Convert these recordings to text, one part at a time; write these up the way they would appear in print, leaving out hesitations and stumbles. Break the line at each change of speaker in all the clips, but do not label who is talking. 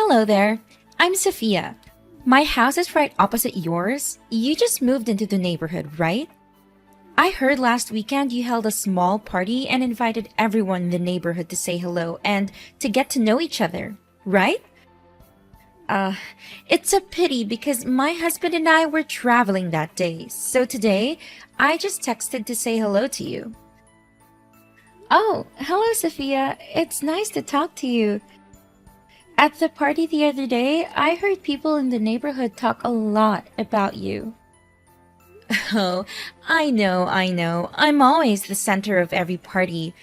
Hello there. I'm Sophia. My house is right opposite yours. You just moved into the neighborhood, right? I heard last weekend you held a small party and invited everyone in the neighborhood to say hello and to get to know each other, right? Uh, it's a pity because my husband and I were traveling that day, so today I just texted to say hello to you. Oh, hello, Sophia. It's nice to talk to you. At the party the other day, I heard people in the neighborhood talk a lot about you. Oh, I know. I'm always the center of every party.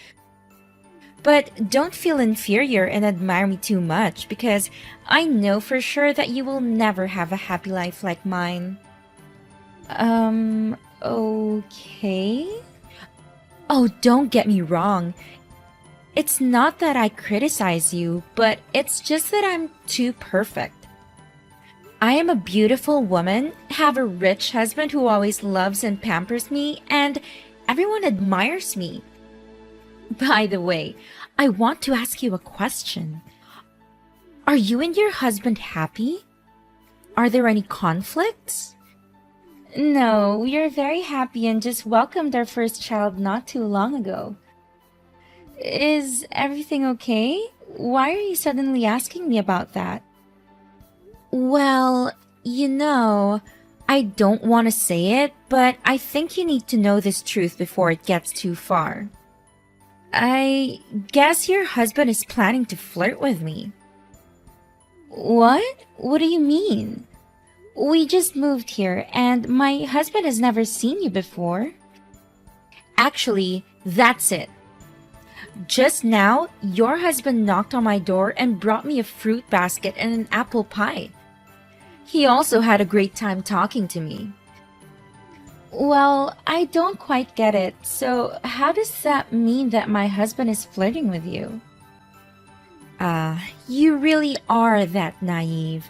But don't feel inferior and admire me too much because I know for sure that you will never have a happy life like mine. Okay? Oh, don't get me wrong. It's not that I criticize you, but it's just that I'm too perfect. I am a beautiful woman, have a rich husband who always loves and pampers me, and everyone admires me. By the way, I want to ask you a question. Are you and your husband happy? Are there any conflicts? No, we are very happy and just welcomed our first child not too long ago. Is everything okay? Why are you suddenly asking me about that? Well, I don't want to say it, but I think you need to know this truth before it gets too far. I guess your husband is planning to flirt with me. What? What do you mean? We just moved here, and my husband has never seen you before. Actually, that's it. Just now, your husband knocked on my door and brought me a fruit basket and an apple pie. He also had a great time talking to me. Well, I don't quite get it. So, how does that mean that my husband is flirting with you? You really are that naive.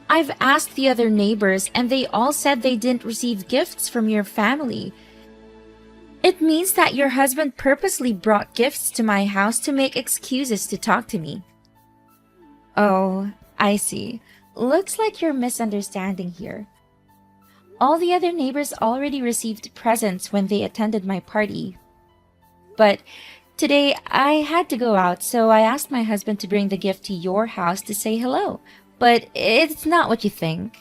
I've asked the other neighbors and they all said they didn't receive gifts from your family. It means that your husband purposely brought gifts to my house to make excuses to talk to me. Oh, I see. Looks like you're misunderstanding here. All the other neighbors already received presents when they attended my party. But today I had to go out, so I asked my husband to bring the gift to your house to say hello. But it's not what you think.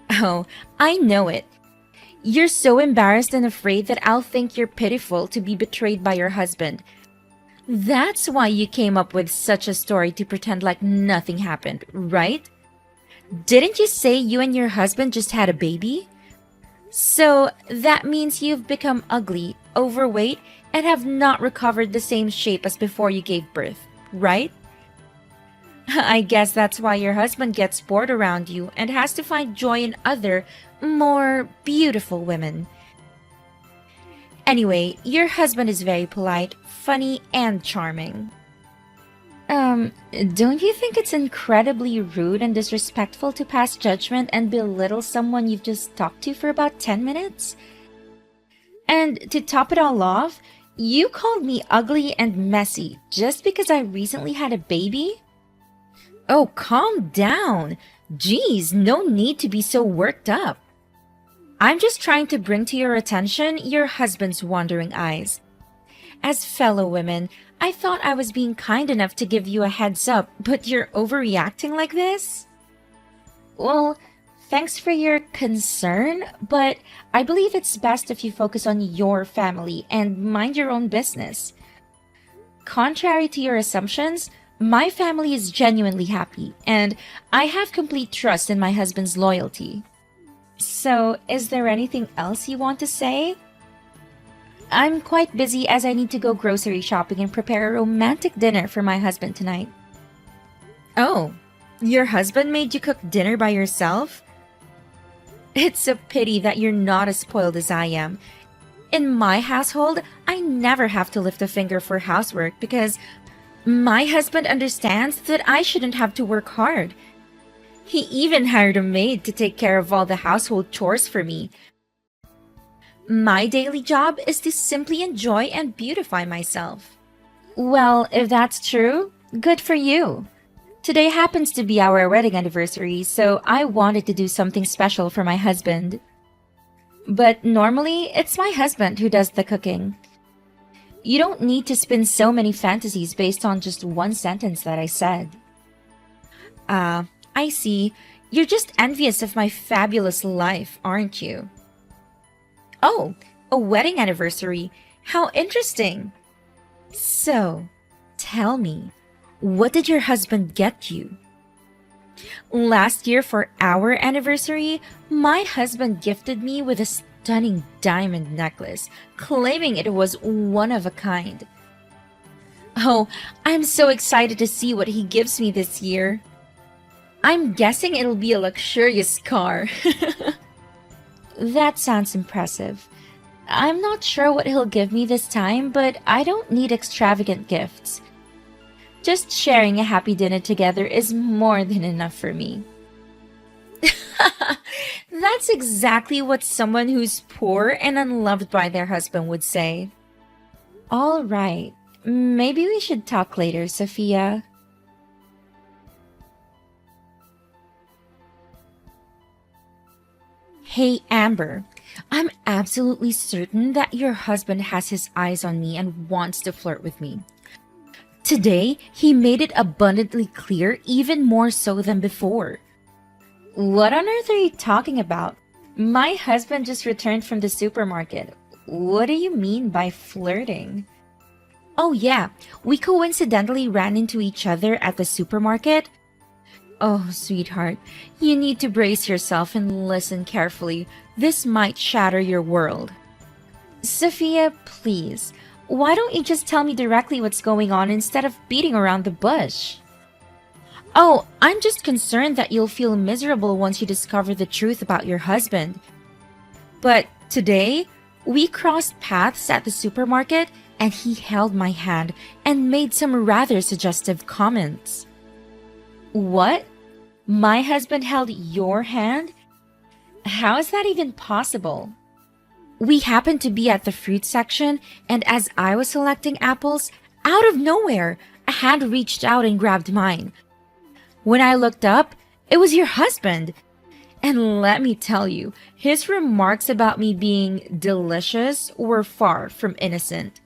Oh, I know it. You're so embarrassed and afraid that I'll think you're pitiful to be betrayed by your husband. That's why you came up with such a story to pretend like nothing happened, right? Didn't you say you and your husband just had a baby? So that means you've become ugly, overweight, and have not recovered the same shape as before you gave birth, right? I guess that's why your husband gets bored around you and has to find joy in other, more beautiful women. Anyway, your husband is very polite, funny, and charming. Don't you think it's incredibly rude and disrespectful to pass judgment and belittle someone you've just talked to for about 10 minutes? And to top it all off, you called me ugly and messy just because I recently had a baby? Oh, calm down. Geez, no need to be so worked up. I'm just trying to bring to your attention your husband's wandering eyes. As fellow women, I thought I was being kind enough to give you a heads up, but you're overreacting like this? Well, thanks for your concern, but I believe it's best if you focus on your family and mind your own business. Contrary to your assumptions, my family is genuinely happy, and I have complete trust in my husband's loyalty. So, is there anything else you want to say? I'm quite busy as I need to go grocery shopping and prepare a romantic dinner for my husband tonight. Oh, your husband made you cook dinner by yourself? It's a pity that you're not as spoiled as I am. In my household, I never have to lift a finger for housework because my husband understands that I shouldn't have to work hard. He even hired a maid to take care of all the household chores for me. My daily job is to simply enjoy and beautify myself. Well, if that's true, good for you. Today happens to be our wedding anniversary, so I wanted to do something special for my husband. But normally, it's my husband who does the cooking. You don't need to spin so many fantasies based on just one sentence that I said. I see. You're just envious of my fabulous life, aren't you? Oh, a wedding anniversary. How interesting. So, tell me, what did your husband get you? Last year for our anniversary, my husband gifted me with a stunning diamond necklace, claiming it was one of a kind. Oh, I'm so excited to see what he gives me this year. I'm guessing it'll be a luxurious car. That sounds impressive. I'm not sure what he'll give me this time, but I don't need extravagant gifts. Just sharing a happy dinner together is more than enough for me. That's exactly what someone who's poor and unloved by their husband would say. All right, maybe we should talk later, Sophia. Hey, Amber, I'm absolutely certain that your husband has his eyes on me and wants to flirt with me. Today, he made it abundantly clear, even more so than before. What on earth are you talking about? My husband just returned from the supermarket. What do you mean by flirting? Oh yeah, we coincidentally ran into each other at the supermarket. Oh, sweetheart, you need to brace yourself and listen carefully. This might shatter your world. Sophia, please, why don't you just tell me directly what's going on instead of beating around the bush? Oh, I'm just concerned that you'll feel miserable once you discover the truth about your husband. But today, we crossed paths at the supermarket and he held my hand and made some rather suggestive comments. What? My husband held your hand? How is that even possible? We happened to be at the fruit section, and as I was selecting apples, out of nowhere, a hand reached out and grabbed mine. When I looked up, it was your husband. And let me tell you, his remarks about me being delicious were far from innocent.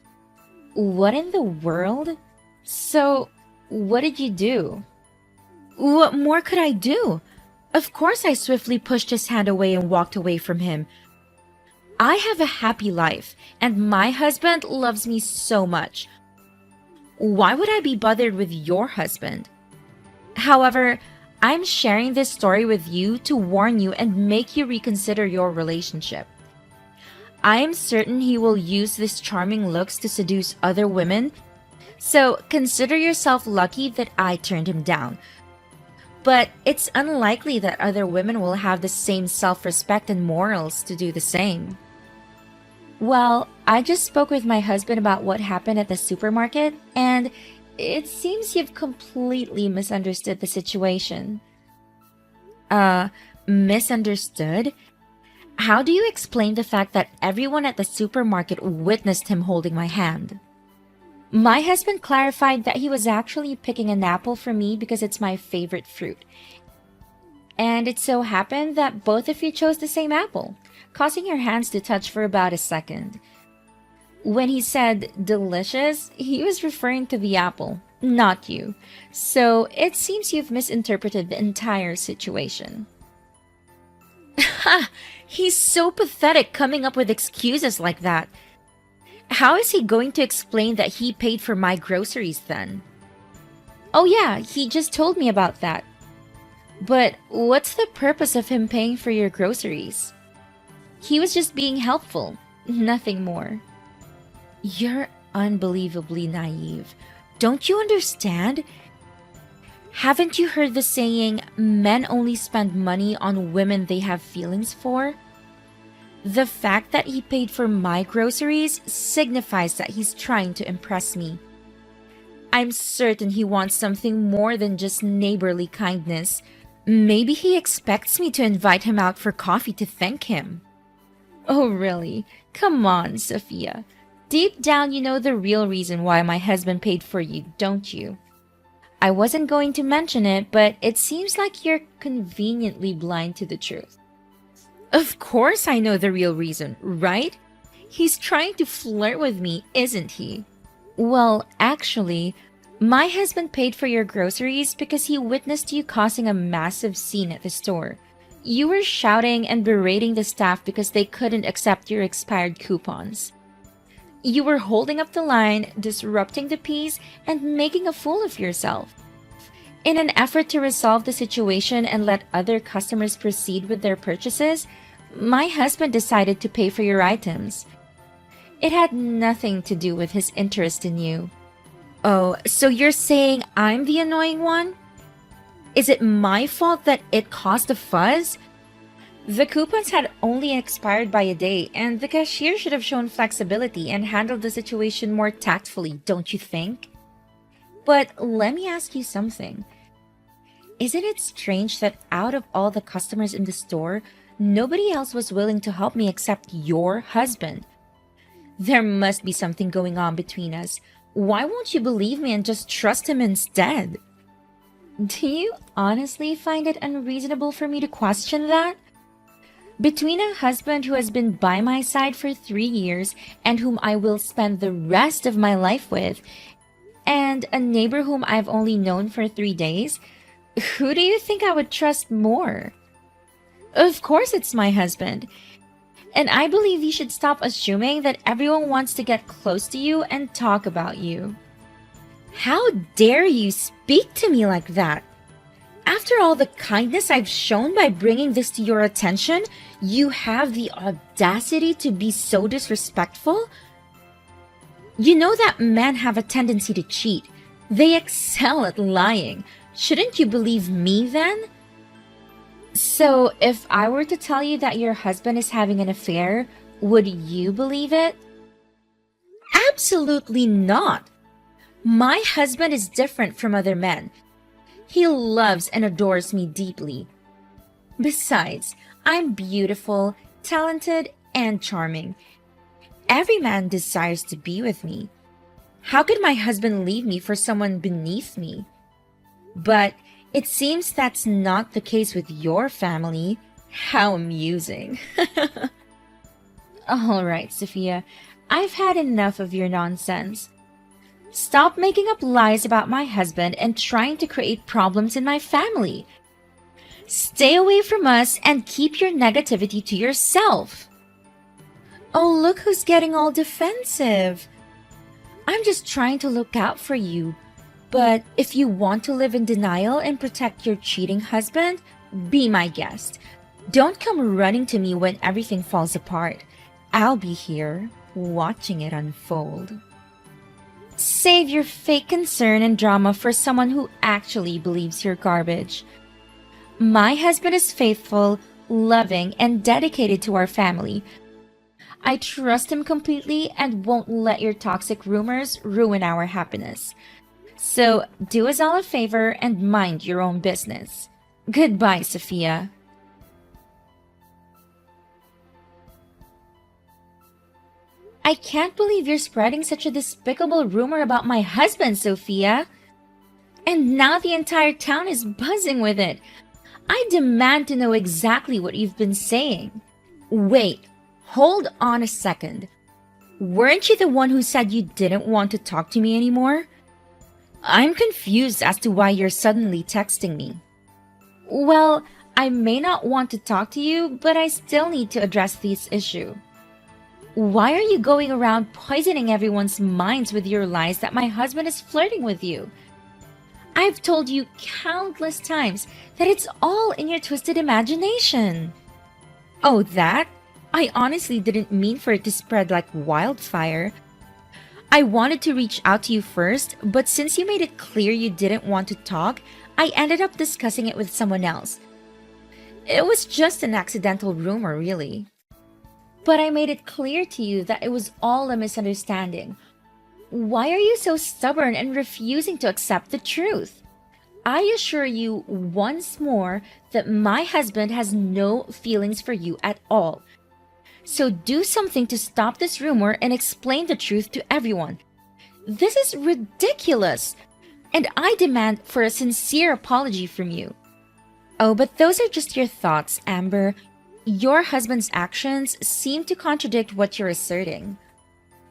What in the world? So, what did you do? What more could I do? Of course I swiftly pushed his hand away and walked away from him. I have a happy life, and my husband loves me so much. Why would I be bothered with your husband? However, I'm sharing this story with you to warn you and make you reconsider your relationship. I am certain he will use these charming looks to seduce other women, so consider yourself lucky that I turned him down. But it's unlikely that other women will have the same self-respect and morals to do the same. Well, I just spoke with my husband about what happened at the supermarket, and it seems you've completely misunderstood the situation. Misunderstood? How do you explain the fact that everyone at the supermarket witnessed him holding my hand? My husband clarified that he was actually picking an apple for me because it's my favorite fruit. And it so happened that both of you chose the same apple, causing your hands to touch for about a second. When he said delicious, he was referring to the apple, not you. So it seems you've misinterpreted the entire situation. Ha! He's so pathetic coming up with excuses like that. How is he going to explain that he paid for my groceries then? Oh yeah, he just told me about that. But what's the purpose of him paying for your groceries? He was just being helpful, nothing more. You're unbelievably naive. Don't you understand? Haven't you heard the saying, men only spend money on women they have feelings for? The fact that he paid for my groceries signifies that he's trying to impress me. I'm certain he wants something more than just neighborly kindness. Maybe he expects me to invite him out for coffee to thank him. Oh, really? Come on, Sophia. Deep down, you know the real reason why my husband paid for you, don't you? I wasn't going to mention it, but it seems like you're conveniently blind to the truth. Of course I know the real reason, right? He's trying to flirt with me, isn't he? Well, actually, my husband paid for your groceries because he witnessed you causing a massive scene at the store. You were shouting and berating the staff because they couldn't accept your expired coupons. You were holding up the line, disrupting the peace, and making a fool of yourself. In an effort to resolve the situation and let other customers proceed with their purchases, my husband decided to pay for your items. It had nothing to do with his interest in you. Oh, so you're saying I'm the annoying one? Is it my fault that it caused a fuss? The coupons had only expired by a day, and the cashier should have shown flexibility and handled the situation more tactfully, don't you think? But let me ask you something. Isn't it strange that out of all the customers in the store, nobody else was willing to help me except your husband? There must be something going on between us. Why won't you believe me and just trust him instead? Do you honestly find it unreasonable for me to question that? Between a husband who has been by my side for 3 years and whom I will spend the rest of my life with, and a neighbor whom I've only known for 3 days, who do you think I would trust more? Of course it's my husband. And I believe you should stop assuming that everyone wants to get close to you and talk about you. How dare you speak to me like that? After all the kindness I've shown by bringing this to your attention, you have the audacity to be so disrespectful? You know that men have a tendency to cheat. They excel at lying. Shouldn't you believe me then? So, if I were to tell you that your husband is having an affair, would you believe it? Absolutely not. My husband is different from other men. He loves and adores me deeply. Besides, I'm beautiful, talented, and charming. Every man desires to be with me. How could my husband leave me for someone beneath me? But it seems that's not the case with your family. How amusing. All right, Sophia. I've had enough of your nonsense. Stop making up lies about my husband and trying to create problems in my family. Stay away from us and keep your negativity to yourself. Oh, look who's getting all defensive. I'm just trying to look out for you. But if you want to live in denial and protect your cheating husband, be my guest. Don't come running to me when everything falls apart. I'll be here, watching it unfold. Save your fake concern and drama for someone who actually believes you're garbage. My husband is faithful, loving, and dedicated to our family. I trust him completely and won't let your toxic rumors ruin our happiness. So do us all a favor and mind your own business. Goodbye, Sophia. I can't believe you're spreading such a despicable rumor about my husband, Sophia. And now the entire town is buzzing with it. I demand to know exactly what you've been saying. Wait, hold on a second. Weren't you the one who said you didn't want to talk to me anymore? I'm confused as to why you're suddenly texting me. Well, I may not want to talk to you, but I still need to address this issue. Why are you going around poisoning everyone's minds with your lies that my husband is flirting with you? I've told you countless times that it's all in your twisted imagination. Oh, that? I honestly didn't mean for it to spread like wildfire. I wanted to reach out to you first, but since you made it clear you didn't want to talk, I ended up discussing it with someone else. It was just an accidental rumor, really. But I made it clear to you that it was all a misunderstanding. Why are you so stubborn and refusing to accept the truth? I assure you once more that my husband has no feelings for you at all. So do something to stop this rumor and explain the truth to everyone. This is ridiculous. And I demand for a sincere apology from you. Oh, but those are just your thoughts, Amber. Your husband's actions seem to contradict what you're asserting.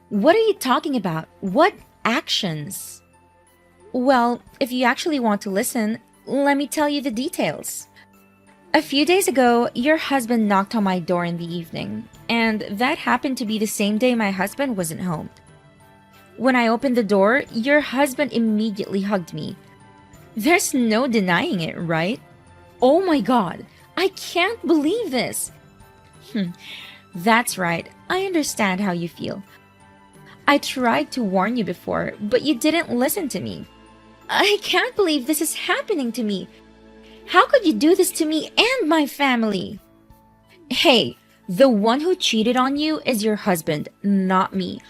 What are you talking about? What actions? Well, if you actually want to listen, let me tell you the details. A few days ago, your husband knocked on my door in the evening, and that happened to be the same day my husband wasn't home. When I opened the door, your husband immediately hugged me. There's no denying it, right? Oh my god, I can't believe this! That's right, I understand how you feel. I tried to warn you before, but you didn't listen to me. I can't believe this is happening to me. How could you do this to me and my family? Hey, the one who cheated on you is your husband, not me.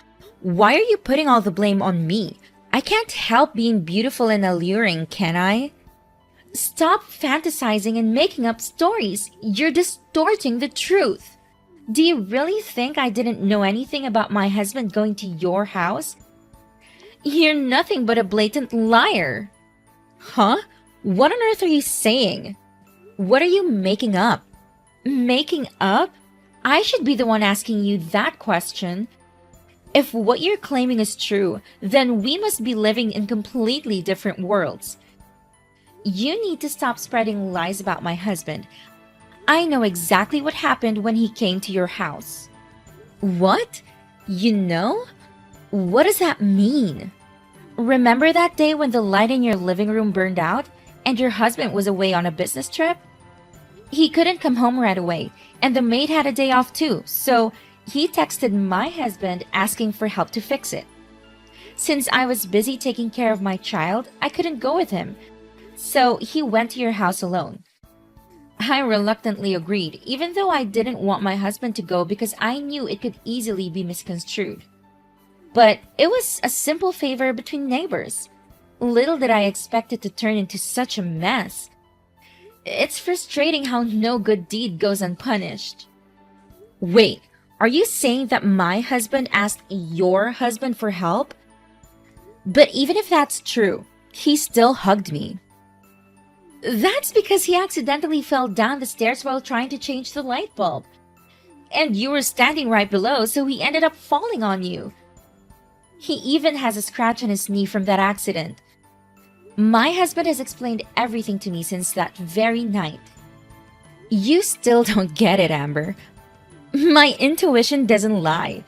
Why are you putting all the blame on me? I can't help being beautiful and alluring, can I? Stop fantasizing and making up stories. You're distorting the truth. Do you really think I didn't know anything about my husband going to your house? You're nothing but a blatant liar. Huh? What on earth are you saying? What are you making up? Making up? I should be the one asking you that question. If what you're claiming is true, then we must be living in completely different worlds. You need to stop spreading lies about my husband. I know exactly what happened when he came to your house. What? You know? What does that mean? Remember that day when the light in your living room burned out and your husband was away on a business trip? He couldn't come home right away, and the maid had a day off too, so he texted my husband asking for help to fix it. Since I was busy taking care of my child, I couldn't go with him, so he went to your house alone. I reluctantly agreed, even though I didn't want my husband to go because I knew it could easily be misconstrued. But it was a simple favor between neighbors. Little did I expect it to turn into such a mess. It's frustrating how no good deed goes unpunished. Wait, are you saying that my husband asked your husband for help? But even if that's true, he still hugged me. That's because he accidentally fell down the stairs while trying to change the light bulb. And you were standing right below, so he ended up falling on you. He even has a scratch on his knee from that accident. My husband has explained everything to me since that very night. You still don't get it, Amber. My intuition doesn't lie.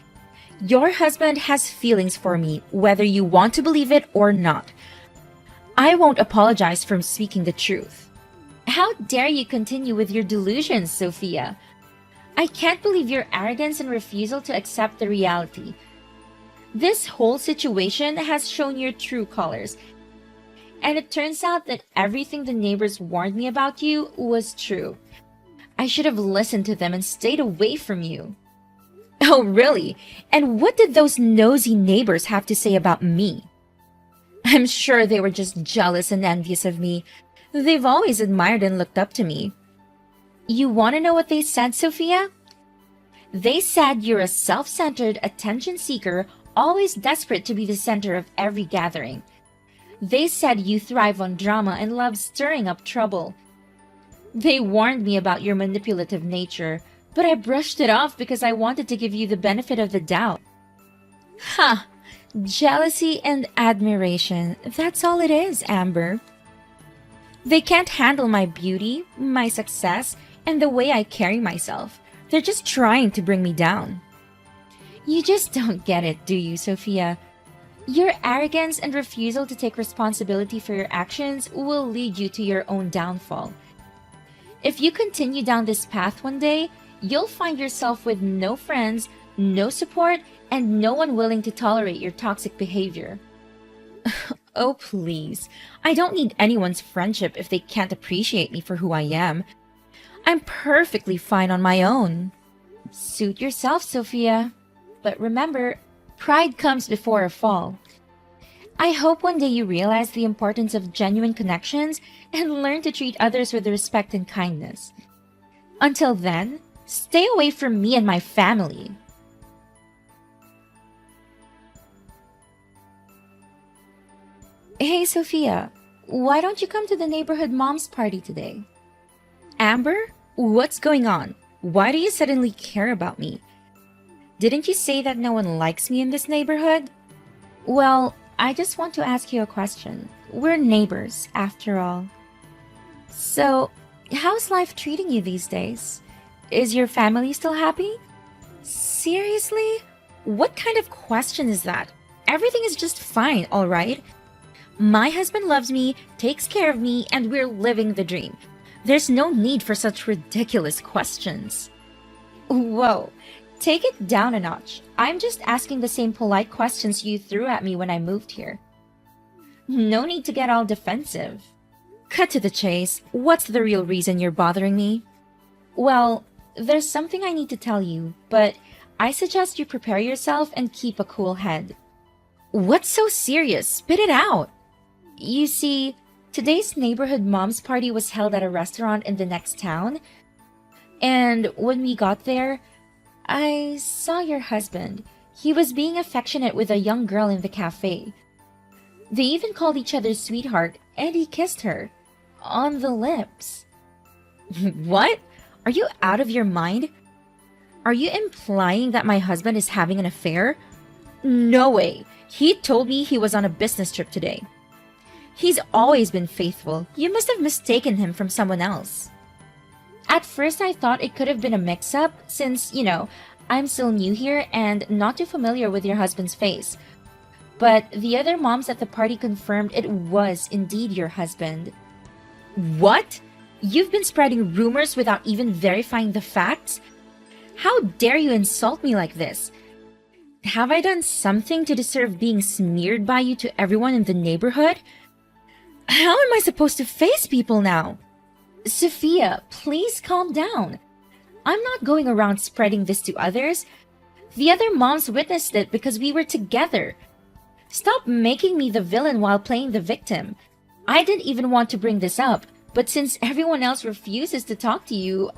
Your husband has feelings for me, whether you want to believe it or not. I won't apologize for speaking the truth. How dare you continue with your delusions, Sophia? I can't believe your arrogance and refusal to accept the reality. This whole situation has shown your true colors. And it turns out that everything the neighbors warned me about you was true. I should have listened to them and stayed away from you. Oh, really? And what did those nosy neighbors have to say about me? I'm sure they were just jealous and envious of me. They've always admired and looked up to me. You want to know what they said, Sophia? They said you're a self-centered attention seeker, always desperate to be the center of every gathering. They said you thrive on drama and love stirring up trouble. They warned me about your manipulative nature, but I brushed it off because I wanted to give you the benefit of the doubt. Ha! Jealousy and admiration. That's all it is, Amber. They can't handle my beauty, my success, and the way I carry myself. They're just trying to bring me down. You just don't get it, do you, Sophia? Your arrogance and refusal to take responsibility for your actions will lead you to your own downfall. If you continue down this path one day, you'll find yourself with no friends, no support, and no one willing to tolerate your toxic behavior. Oh, please. I don't need anyone's friendship if they can't appreciate me for who I am. I'm perfectly fine on my own. Suit yourself, Sophia. But remember, pride comes before a fall. I hope one day you realize the importance of genuine connections and learn to treat others with respect and kindness. Until then, stay away from me and my family. Hey, Sophia, why don't you come to the neighborhood mom's party today? Amber, what's going on? Why do you suddenly care about me? Didn't you say that no one likes me in this neighborhood? Well, I just want to ask you a question. We're neighbors, after all. So, how's life treating you these days? Is your family still happy? Seriously? What kind of question is that? Everything is just fine, alright? My husband loves me, takes care of me, and we're living the dream. There's no need for such ridiculous questions. Whoa, take it down a notch. I'm just asking the same polite questions you threw at me when I moved here. No need to get all defensive. Cut to the chase. What's the real reason you're bothering me? Well, there's something I need to tell you, but I suggest you prepare yourself and keep a cool head. What's so serious? Spit it out. You see, today's neighborhood mom's party was held at a restaurant in the next town. And when we got there, I saw your husband. He was being affectionate with a young girl in the cafe. They even called each other sweetheart, and he kissed her. On the lips. What? Are you out of your mind? Are you implying that my husband is having an affair? No way. He told me he was on a business trip today. He's always been faithful. You must have mistaken him from someone else. At first, I thought it could have been a mix-up since, I'm still new here and not too familiar with your husband's face. But the other moms at the party confirmed it was indeed your husband. What? You've been spreading rumors without even verifying the facts? How dare you insult me like this? Have I done something to deserve being smeared by you to everyone in the neighborhood? How am I supposed to face people now? Sophia, please calm down. I'm not going around spreading this to others. The other moms witnessed it because we were together. Stop making me the villain while playing the victim. I didn't even want to bring this up, but since everyone else refuses to talk to you,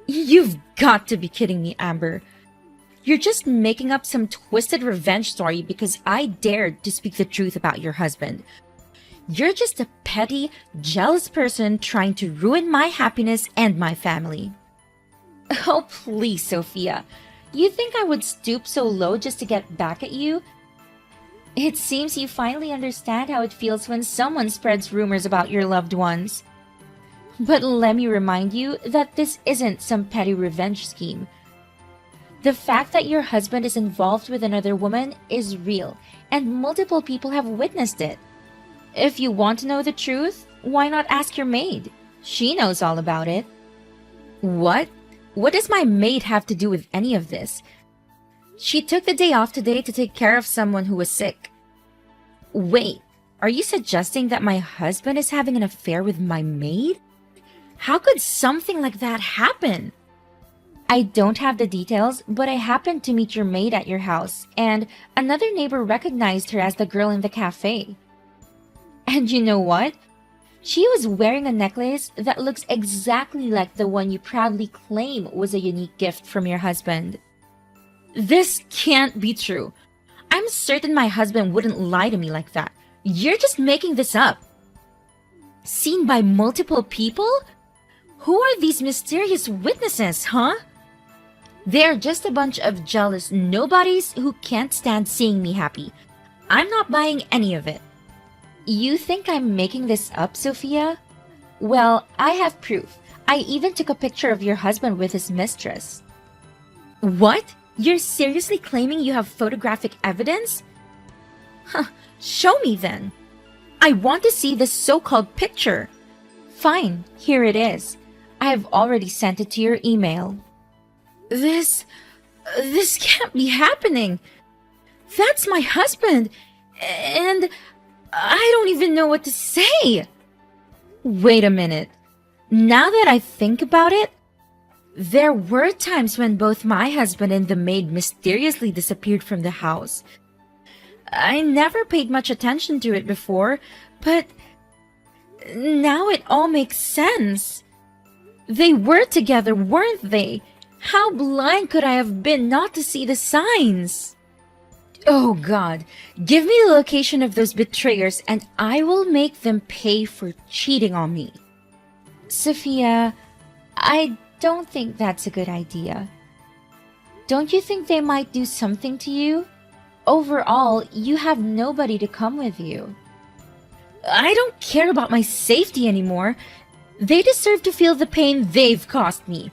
You've got to be kidding me, Amber. You're just making up some twisted revenge story because I dared to speak the truth about your husband. You're just a petty, jealous person trying to ruin my happiness and my family. Oh, please, Sophia. You think I would stoop so low just to get back at you? It seems you finally understand how it feels when someone spreads rumors about your loved ones. But let me remind you that this isn't some petty revenge scheme. The fact that your husband is involved with another woman is real, and multiple people have witnessed it. If you want to know the truth, why not ask your maid? She knows all about it. What? What does my maid have to do with any of this? She took the day off today to take care of someone who was sick. Wait, are you suggesting that my husband is having an affair with my maid? How could something like that happen? I don't have the details, but I happened to meet your maid at your house, and another neighbor recognized her as the girl in the cafe. And you know what? She was wearing a necklace that looks exactly like the one you proudly claim was a unique gift from your husband. This can't be true. I'm certain my husband wouldn't lie to me like that. You're just making this up. Seen by multiple people? Who are these mysterious witnesses, huh? They're just a bunch of jealous nobodies who can't stand seeing me happy. I'm not buying any of it. You think I'm making this up, Sophia? Well, I have proof. I even took a picture of your husband with his mistress. What? You're seriously claiming you have photographic evidence? Huh, show me then. I want to see this so-called picture. Fine, here it is. I've already sent it to your email. This can't be happening. That's my husband, and I don't even know what to say. Wait a minute. Now that I think about it, there were times when both my husband and the maid mysteriously disappeared from the house. I never paid much attention to it before, but now it all makes sense. They were together, weren't they? How blind could I have been not to see the signs? Oh god, give me the location of those betrayers and I will make them pay for cheating on me. Sophia, I don't think that's a good idea. Don't you think they might do something to you? Overall, you have nobody to come with you. I don't care about my safety anymore. They deserve to feel the pain they've caused me.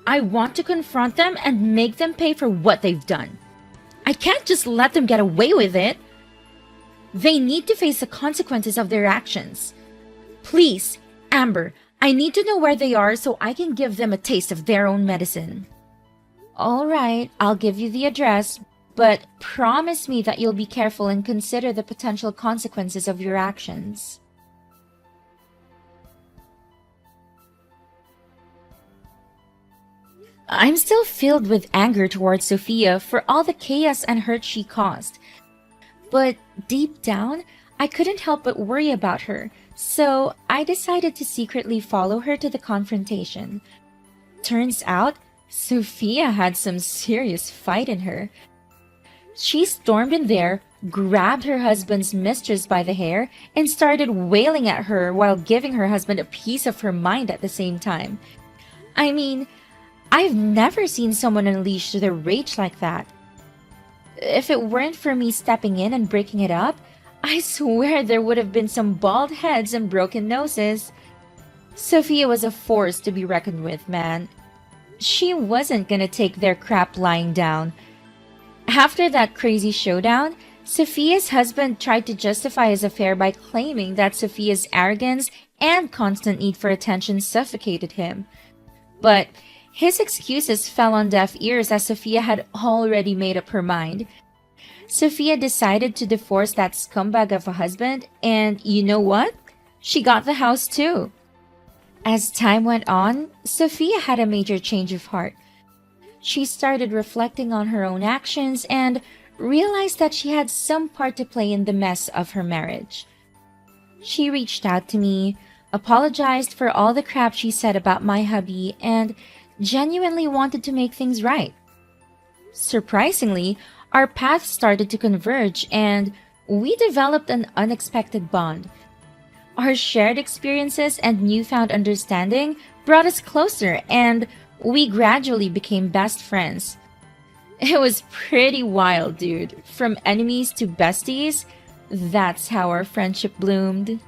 I want to confront them and make them pay for what they've done. I can't just let them get away with it. They need to face the consequences of their actions. Please, Amber, I need to know where they are so I can give them a taste of their own medicine. All right, I'll give you the address, but promise me that you'll be careful and consider the potential consequences of your actions. I'm still filled with anger towards Sophia for all the chaos and hurt she caused. But deep down, I couldn't help but worry about her, so I decided to secretly follow her to the confrontation. Turns out, Sophia had some serious fight in her. She stormed in there, grabbed her husband's mistress by the hair, and started wailing at her while giving her husband a piece of her mind at the same time. I mean, I've never seen someone unleash their rage like that. If it weren't for me stepping in and breaking it up, I swear there would have been some bald heads and broken noses. Sophia was a force to be reckoned with, man. She wasn't gonna take their crap lying down. After that crazy showdown, Sophia's husband tried to justify his affair by claiming that Sophia's arrogance and constant need for attention suffocated him. But his excuses fell on deaf ears as Sophia had already made up her mind. Sophia decided to divorce that scumbag of a husband, and you know what? She got the house too. As time went on, Sophia had a major change of heart. She started reflecting on her own actions and realized that she had some part to play in the mess of her marriage. She reached out to me, apologized for all the crap she said about my hubby, and genuinely wanted to make things right. Surprisingly, our paths started to converge and we developed an unexpected bond. Our shared experiences and newfound understanding brought us closer and we gradually became best friends. It was pretty wild, dude. From enemies to besties, that's how our friendship bloomed.